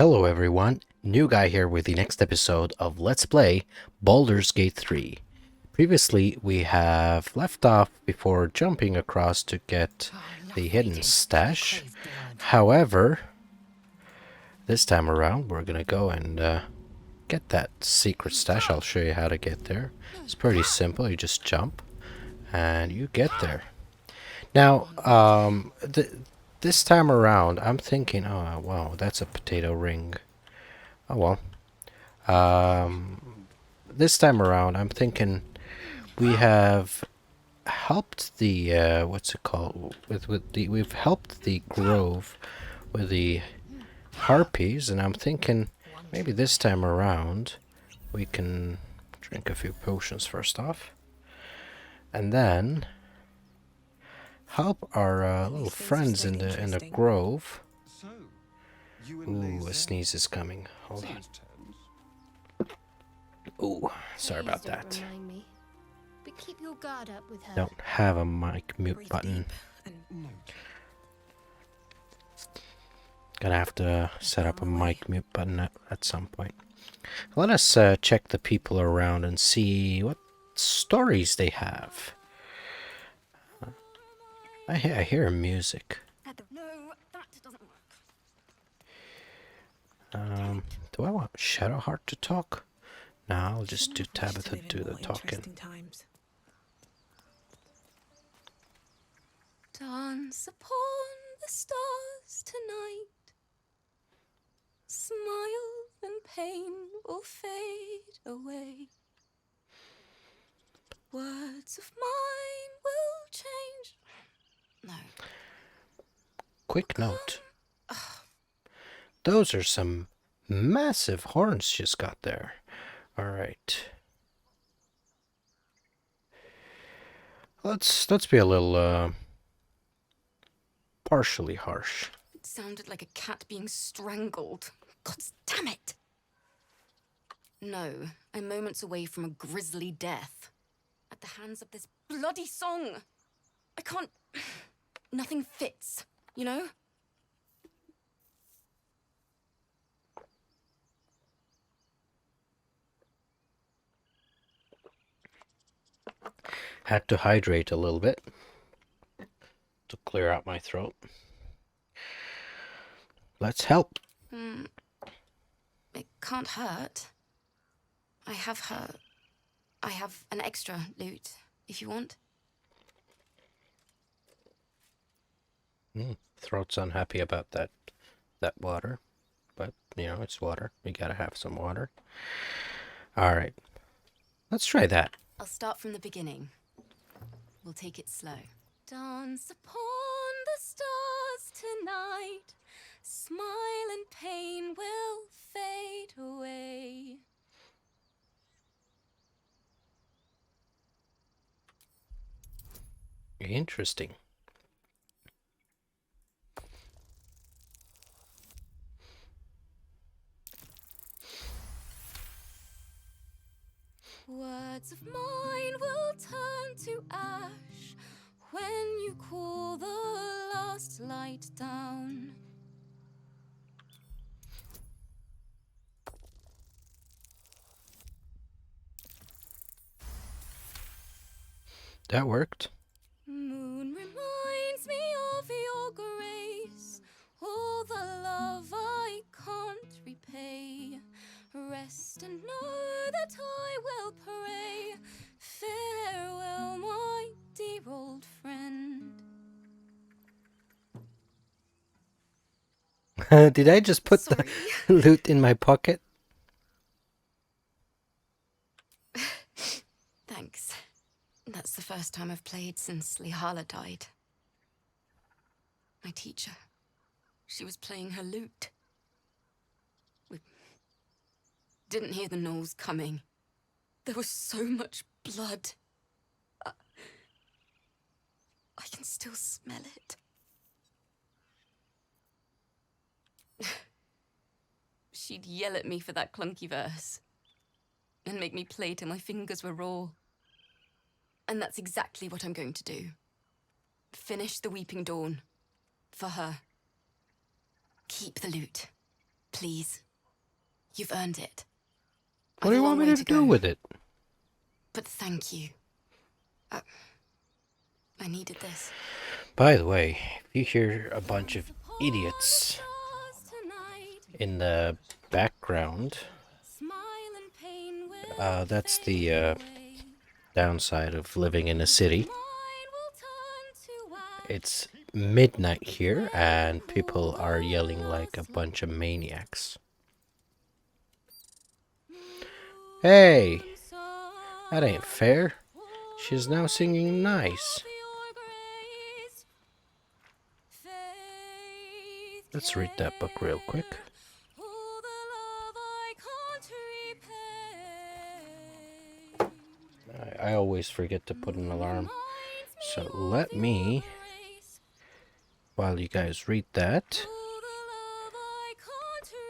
Hello everyone, Nugai here with the next episode of Let's Play Baldur's Gate 3. Previously, we have left off before jumping across to get the hidden stash. However, this time around we're gonna go and get that secret stash. I'll show you how to get there. It's pretty simple, you just jump and you get there. Now, this time around I'm thinking, oh wow, that's a potato ring. Oh well. This time around, I'm thinking we have helped the what's it called? We've helped the grove with the harpies, and I'm thinking maybe this time around we can drink a few potions first off, and then help our little friends in the grove. Ooh, a sneeze is coming. Hold on. Ooh, sorry about that. But keep your guard up with her. Don't have a mic mute button. Gonna have to set up a mic mute button at some point. Let us check the people around and see what stories they have. I hear music. No, that doesn't work. Do I want Shadowheart to talk? No, I'll just do Tabitha do the talking. Dance upon the stars tonight. Smile and pain will fade away. Words of mine will change. No. Quick note. Those are some massive horns she's got there. Alright. Let's be a little partially harsh. It sounded like a cat being strangled. God damn it! No, I'm moments away from a grisly death. At the hands of this bloody song. I can't... Nothing fits, you know? Had to hydrate a little bit to clear out my throat. Let's help. It can't hurt. I have an extra lute, if you want. Throat's unhappy about that water, but you know, it's water. You gotta have some water. All right, let's try that. I'll start from the beginning. We'll take it slow. Dance upon the stars tonight. Smile and pain will fade away. Interesting. Words of mine will turn to ash when you cool the last light down. That worked. Moon reminds me of your grace, all the love I can't repay. Rest and know that I will pray. Farewell, my dear old friend. Did I just put Sorry. the lute in my pocket? Thanks. That's the first time I've played since Lae'zel died. My teacher. She was playing her lute. We didn't hear the gnolls coming. There was so much blood. I can still smell it. She'd yell at me for that clunky verse and make me play till my fingers were raw. And that's exactly what I'm going to do. Finish the Weeping Dawn. For her. Keep the lute. Please. You've earned it. What do I've you a long want me way to do go, with it? But thank you. I needed this. By the way, if you hear a bunch of idiots in the background, that's the downside of living in a city. It's midnight here, and people are yelling like a bunch of maniacs. Hey! That ain't fair. She's now singing nice. Let's read that book real quick. I always forget to put an alarm. So let me, while you guys read that,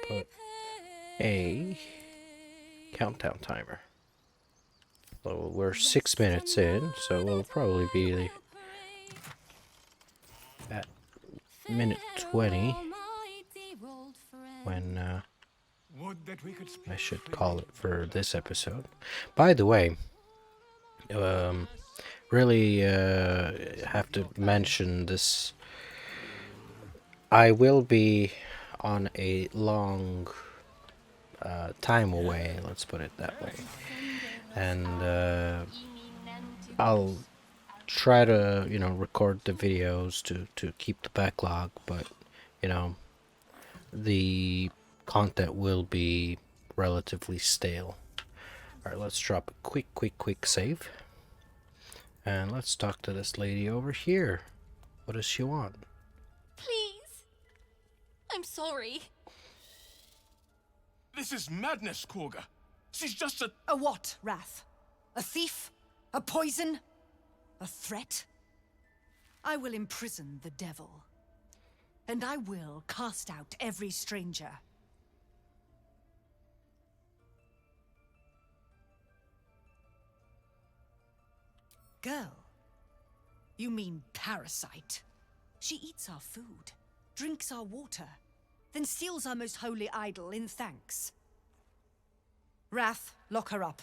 put a countdown timer. So we're 6 minutes in, so we'll probably be at minute 20 when I should call it for this episode. By the way, really have to mention this. I will be on a long time away, let's put it that way. And I'll try to, record the videos to keep the backlog, but, the content will be relatively stale. Alright, let's drop a quick save. And let's talk to this lady over here. What does she want? Please. I'm sorry. This is madness, Korga. She's just a... A what, Wrath? A thief? A poison? A threat? I will imprison the devil. And I will cast out every stranger. Girl? You mean parasite? She eats our food, drinks our water, then steals our most holy idol in thanks. Wrath, lock her up.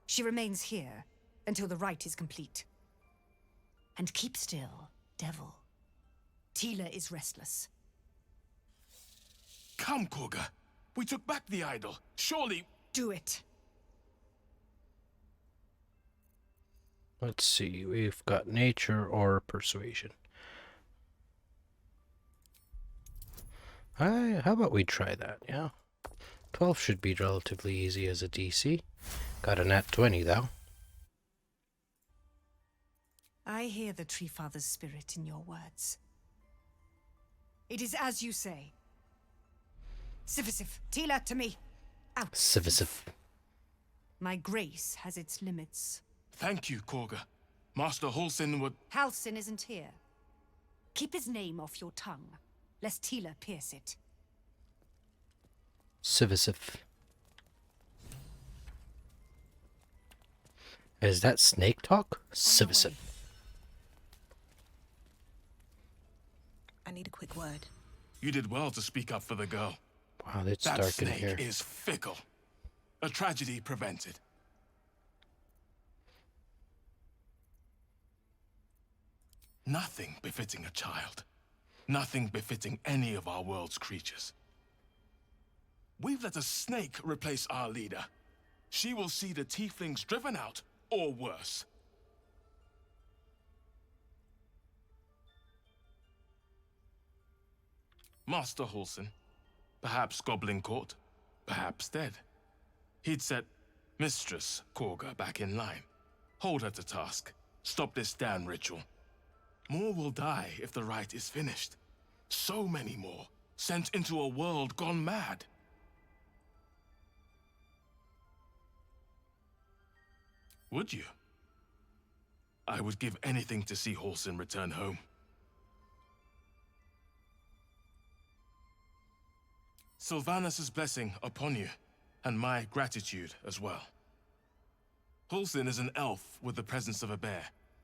She remains here until the rite is complete. And keep still, devil. Tila is restless. Come, Korga. We took back the idol. Surely... Do it. Let's see, we've got nature or persuasion. How about we try that, yeah? 12 should be relatively easy as a DC. Got a nat 20 though. I hear the Tree Father's spirit in your words. It is as you say. Sivisif, Tila to me. Out. Civisif. My grace has its limits. Thank you, Korga. Master Halsin would... Halsin isn't here. Keep his name off your tongue, lest Tila pierce it. Civisif. Is that snake talk? Civisif. I need a quick word. You did well to speak up for the girl. Wow, it's That dark in snake here. is fickle. A tragedy prevented. Nothing befitting a child. Nothing befitting any of our world's creatures. We've let a snake replace our leader. She will see the tieflings driven out, or worse. Master Halsin. Perhaps Goblin Court. Perhaps dead. He'd set Mistress Korga back in line. Hold her to task. Stop this damn ritual. More will die if the rite is finished. So many more, sent into a world gone mad. Would you? I would give anything to see Halsin return home. Sylvanus' blessing upon you, and my gratitude as well. Halsin is an elf with the presence of a bear.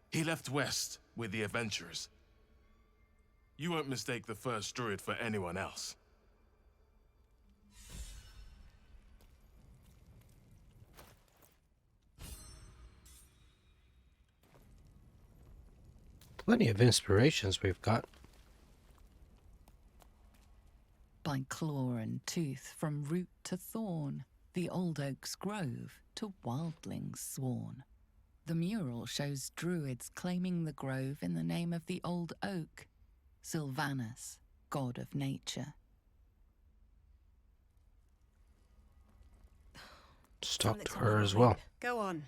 He left west with the adventurers. You won't mistake the first druid for anyone else. Plenty of inspirations we've got. By claw and tooth, from root to thorn, the old oak's grove to wildlings sworn. The mural shows druids claiming the grove in the name of the old oak, Sylvanus, god of nature. Let's talk to her as well. Go on.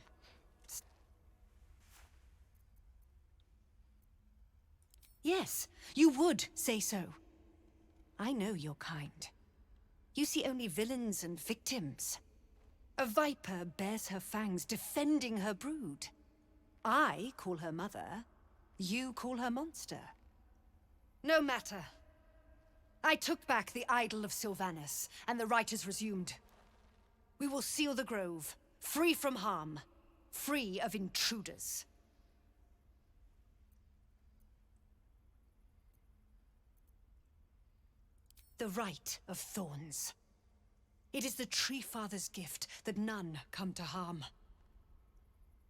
Yes, you would say so. I know your kind. You see only villains and victims. A viper bears her fangs defending her brood. I call her mother. You call her monster. No matter. I took back the idol of Sylvanus, and the rite is resumed. We will seal the grove, free from harm, free of intruders. The Rite of Thorns. It is the Tree Father's gift that none come to harm.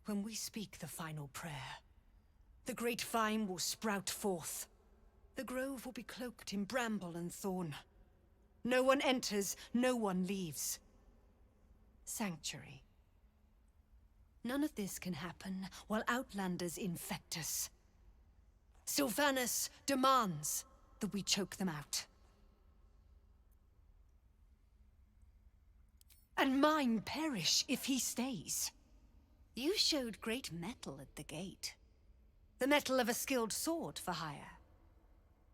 When we speak the final prayer, the great vine will sprout forth. The grove will be cloaked in bramble and thorn. No one enters, no one leaves. Sanctuary. None of this can happen while outlanders infect us. Sylvanus demands that we choke them out. And mine perish if he stays. You showed great mettle at the gate. The mettle of a skilled sword for hire.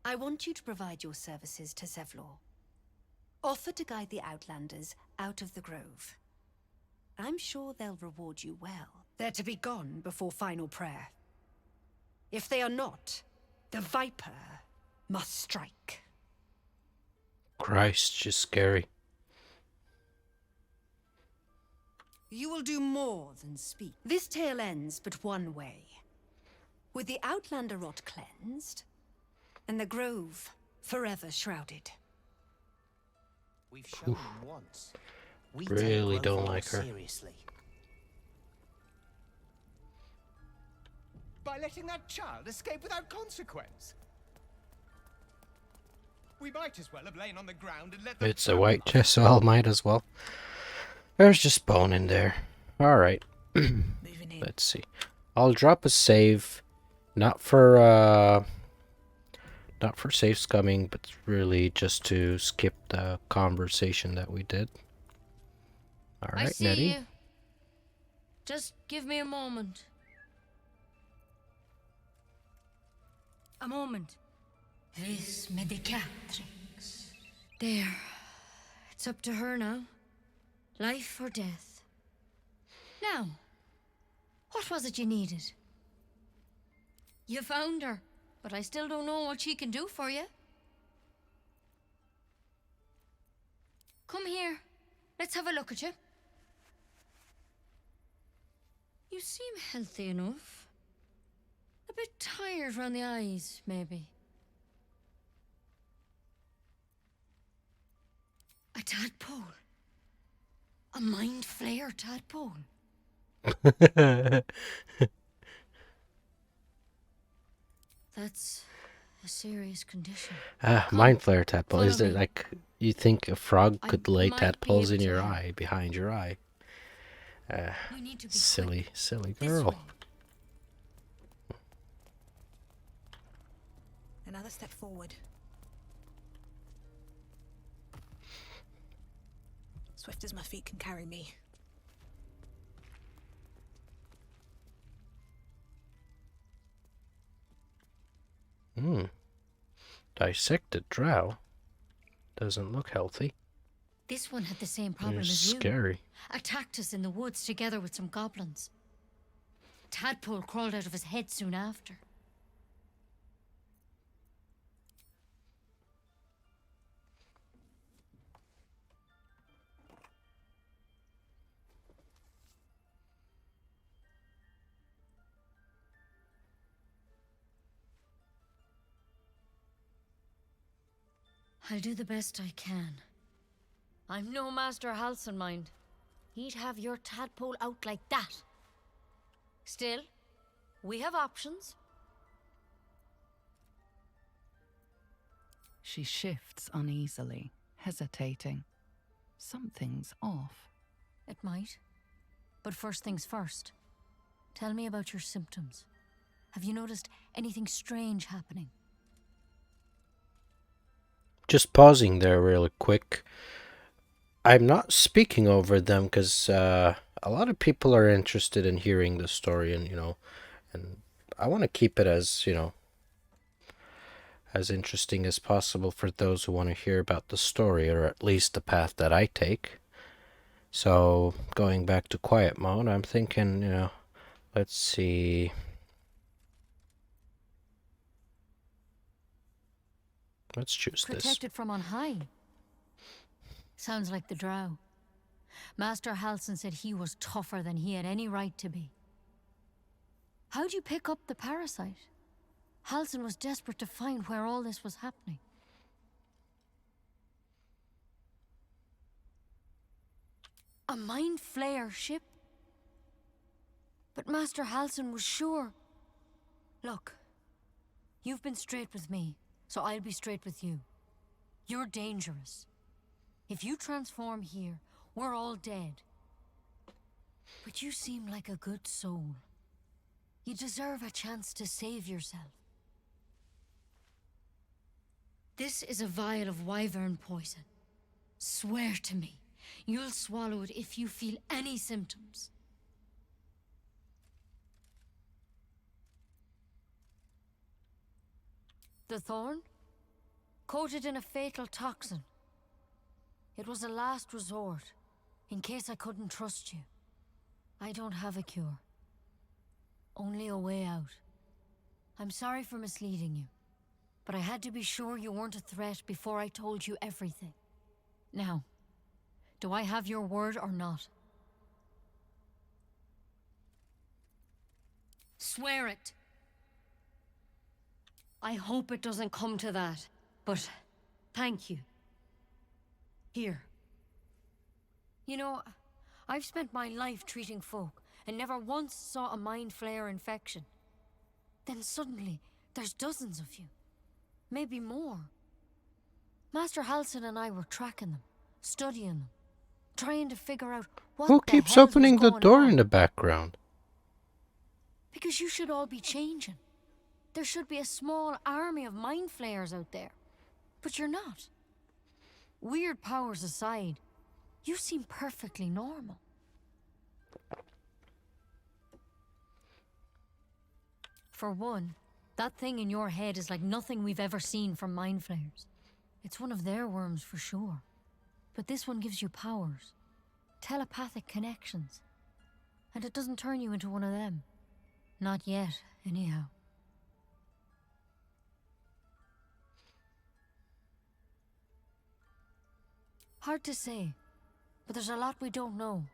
I want you to provide your services to Zevlor. Offer to guide the Outlanders out of the grove. I'm sure they'll reward you well. They're to be gone before final prayer. If they are not, the Viper must strike. Christ, she's scary. You will do more than speak. This tale ends but one way. With the Outlander rot cleansed, and the grove forever shrouded. We've shown them once. We Really take don't growth like her. Seriously. By letting that child escape without consequence. We might as well have lain on the ground and let them. It's a white chest, so I might as well. There's just bone in there. Alright. Moving in. Let's see. I'll drop a save. Not for save scumming, but really just to skip the conversation that we did. I Alright, see Nettie. you. Just give me a moment. A moment. Vis medicatrix. There. It's up to her now. Life or death. Now, what was it you needed? You found her, but I still don't know what she can do for you. Come here. Let's have a look at you. You seem healthy enough. A bit tired round the eyes, maybe. A tadpole. A mind flayer tadpole. That's a serious condition. Mind flare tadpole. Is follow it me. like you think a frog I could lay might be tadpoles in able your to help. eye, behind your eye? We need to be Silly, quick. silly This girl. way. Another step forward. Swift as my feet can carry me. Dissected drow. Doesn't look healthy. This one had the same problem It's as you. scary. Attacked us in the woods together with some goblins. Tadpole crawled out of his head soon after. I'll do the best I can. I'm no Master Halson, mind. He'd have your tadpole out like that. Still, we have options. She shifts uneasily, hesitating. Something's off. It might. But first things first. Tell me about your symptoms. Have you noticed anything strange happening? Just pausing there really quick. I'm not speaking over them because a lot of people are interested in hearing the story, and and I want to keep it as as interesting as possible for those who want to hear about the story, or at least the path that I take. So going back to quiet mode, I'm thinking, let's see. Let's choose this. Protected from on high. Sounds like the drow. Master Halsin said he was tougher than he had any right to be. How'd you pick up the parasite? Halsin was desperate to find where all this was happening. A mind flayer ship? But Master Halsin was sure. Look, you've been straight with me, so I'll be straight with you. You're dangerous. If you transform here, we're all dead. But you seem like a good soul. You deserve a chance to save yourself. This is a vial of wyvern poison. Swear to me, you'll swallow it if you feel any symptoms. The thorn? Coated in a fatal toxin. It was a last resort, in case I couldn't trust you. I don't have a cure. Only a way out. I'm sorry for misleading you, but I had to be sure you weren't a threat before I told you everything. Now, do I have your word or not? Swear it! I hope it doesn't come to that, but thank you. Here. You know, I've spent my life treating folk and never once saw a mind flayer infection. Then suddenly, there's dozens of you. Maybe more. Master Halsin and I were tracking them, studying them, trying to figure out what Who the keeps hell was opening the going door on. in the background? Because you should all be changing. There should be a small army of mind flayers out there. But you're not. Weird powers aside, you seem perfectly normal. For one, that thing in your head is like nothing we've ever seen from mind flayers. It's one of their worms for sure. But this one gives you powers. Telepathic connections. And it doesn't turn you into one of them. Not yet, anyhow. Hard to say, but there's a lot we don't know.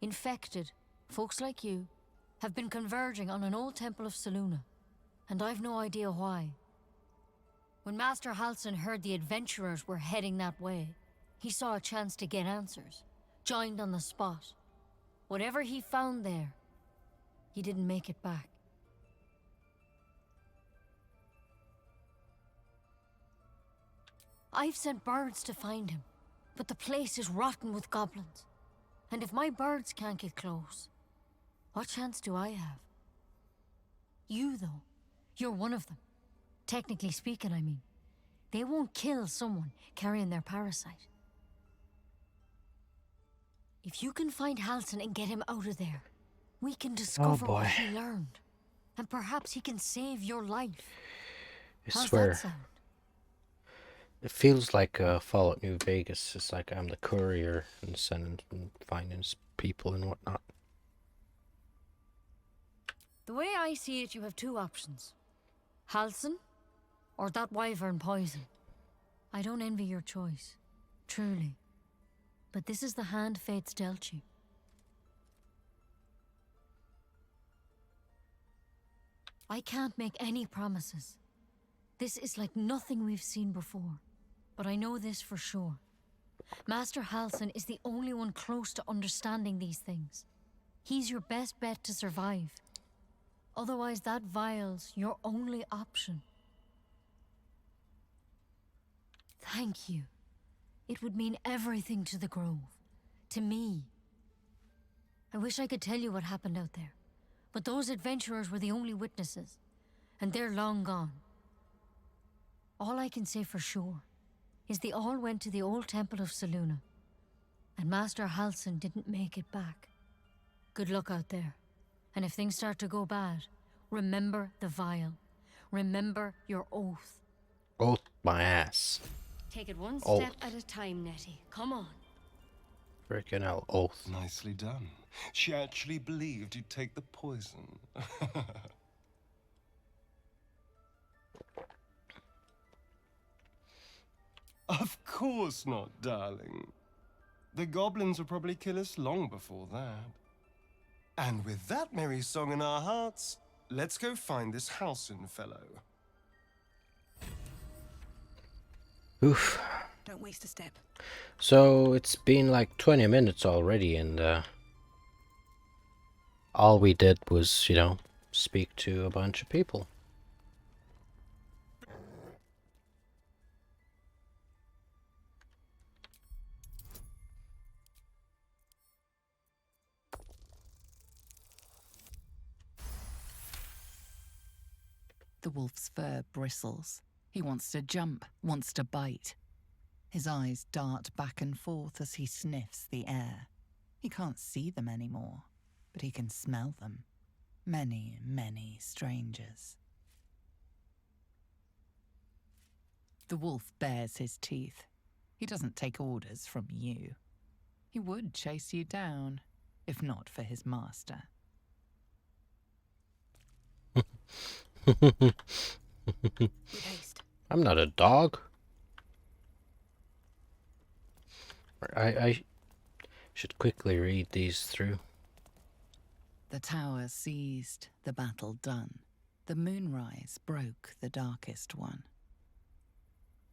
Infected, folks like you, have been converging on an old temple of Selûne, and I've no idea why. When Master Halsin heard the adventurers were heading that way, he saw a chance to get answers, joined on the spot. Whatever he found there, he didn't make it back. I've sent birds to find him, but the place is rotten with goblins. And if my birds can't get close, what chance do I have? You, though, you're one of them. Technically speaking, I mean. They won't kill someone carrying their parasite. If you can find Halsin and get him out of there, we can discover boy. what he learned. And perhaps he can save your life. I How's swear. that sound? It feels like Fallout New Vegas. It's like I'm the courier and sending and finding people and whatnot. The way I see it, you have two options. Halsin, or that wyvern poison. I don't envy your choice. Truly. But this is the hand fate's dealt you. I can't make any promises. This is like nothing we've seen before. But I know this for sure. Master Halsin is the only one close to understanding these things. He's your best bet to survive. Otherwise, that vial's your only option. Thank you. It would mean everything to the Grove. To me. I wish I could tell you what happened out there. But those adventurers were the only witnesses. And they're long gone. All I can say for sure is they all went to the old temple of Selûne. And Master Halsin didn't make it back. Good luck out there. And if things start to go bad, remember the vial. Remember your oath. Oath my ass. Take it one Oath. step at a time, Nettie. Come on. Freaking hell, oath. Nicely done. She actually believed you'd take the poison. Of course not, darling. The goblins will probably kill us long before that. And with that merry song in our hearts, let's go find this Halsin fellow. Oof. Don't waste a step. So it's been like 20 minutes already, and all we did was, you know, speak to a bunch of people. The wolf's fur bristles. He wants to jump, wants to bite. His eyes dart back and forth as he sniffs the air. He can't see them anymore, but he can smell them. Many, many strangers. The wolf bares his teeth. He doesn't take orders from you. He would chase you down, if not for his master. With haste. I'm not a dog. I should quickly read these through. The tower seized, the battle done. The moonrise broke the darkest one.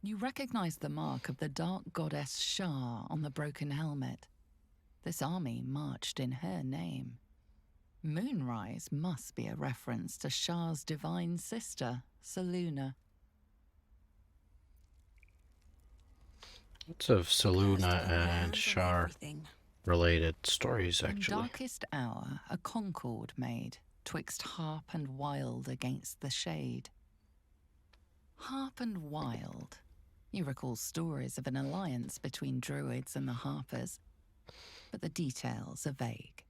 You recognize the mark of the dark goddess Shah on the broken helmet. This army marched in her name. Moonrise must be a reference to Shah's divine sister, Selûne. Lots of Selûne and Shar Everything. related stories, In actually. darkest hour, a concord made, twixt harp and wild against the shade. Harp and wild. You recall stories of an alliance between druids and the harpers, but the details are vague.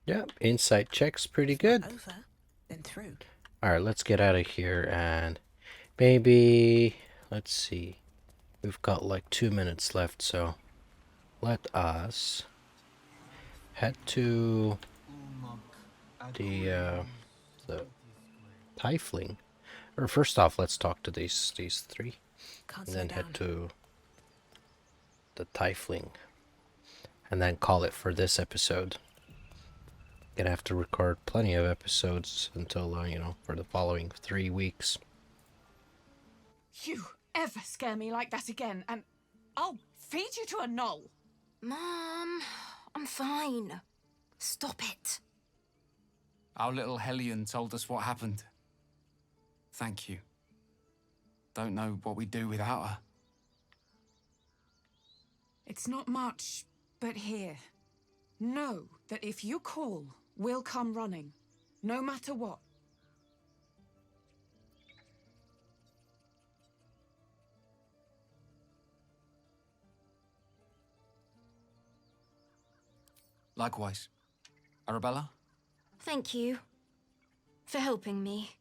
Yeah, insight check's pretty good. Over, then through. Alright, let's get out of here and maybe, let's see. We've got like 2 minutes left, so let us head to the Tiefling. Or first off, let's talk to these three, Can't and slow then down. head to the Tiefling, and then call it for this episode. Gonna have to record plenty of episodes until you know, for the following 3 weeks. You ever scare me like that again, and I'll feed you to a knoll. Mom, I'm fine. Stop it. Our little Hellion told us what happened. Thank you. Don't know what we'd do without her. It's not much, but here. Know that if you call, we'll come running, no matter what. Likewise. Arabella? Thank you for helping me.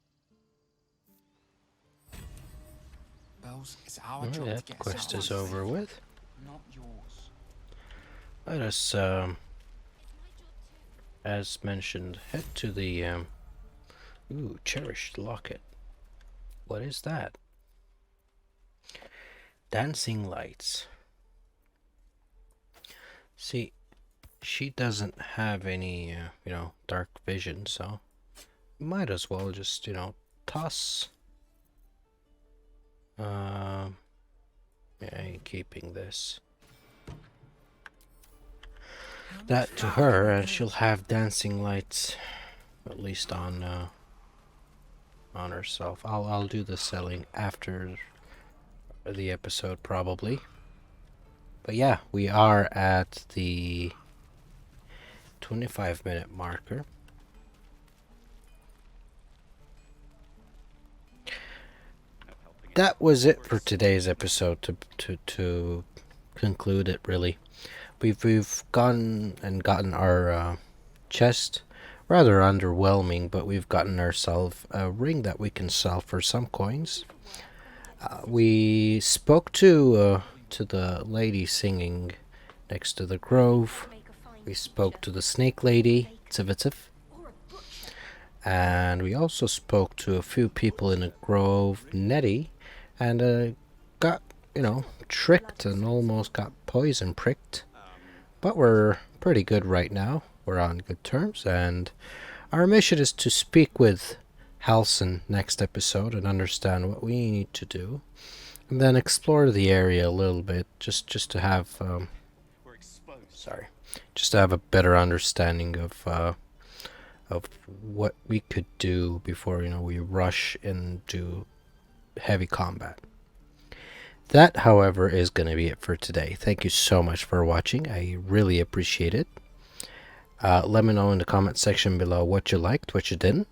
Bells, it's our Alright, job to that get quest us is out. over with. Not yours. Let us, as mentioned, head to the, ooh, cherished locket. What is that? Dancing lights. See, she doesn't have any, you know, dark vision, so might as well just, you know, toss. Yeah, I ain't keeping this. That to her, and she'll have dancing lights, at least on on herself. I'll do the selling after the episode probably. But yeah, we are at the 25-minute marker. That was it for today's episode. To conclude it, really, we've gone and gotten our chest. Rather underwhelming, but we've gotten ourselves a ring that we can sell for some coins. We spoke to the lady singing next to the grove. We spoke to the snake lady, Tivitov. And we also spoke to a few people in the grove, Nettie, and got, tricked and almost got poison pricked. But we're pretty good right now. We're on good terms, and our mission is to speak with Halsin next episode and understand what we need to do, and then explore the area a little bit, just to have just to have a better understanding of what we could do before we rush into heavy combat. That, however, is going to be it for today. Thank you so much for watching. I really appreciate it. Let me know in the comment section below what you liked, what you didn't.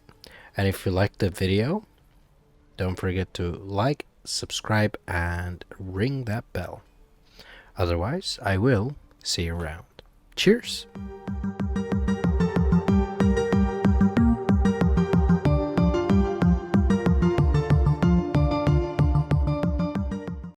And if you liked the video, don't forget to like, subscribe, and ring that bell. Otherwise, I will see you around. Cheers!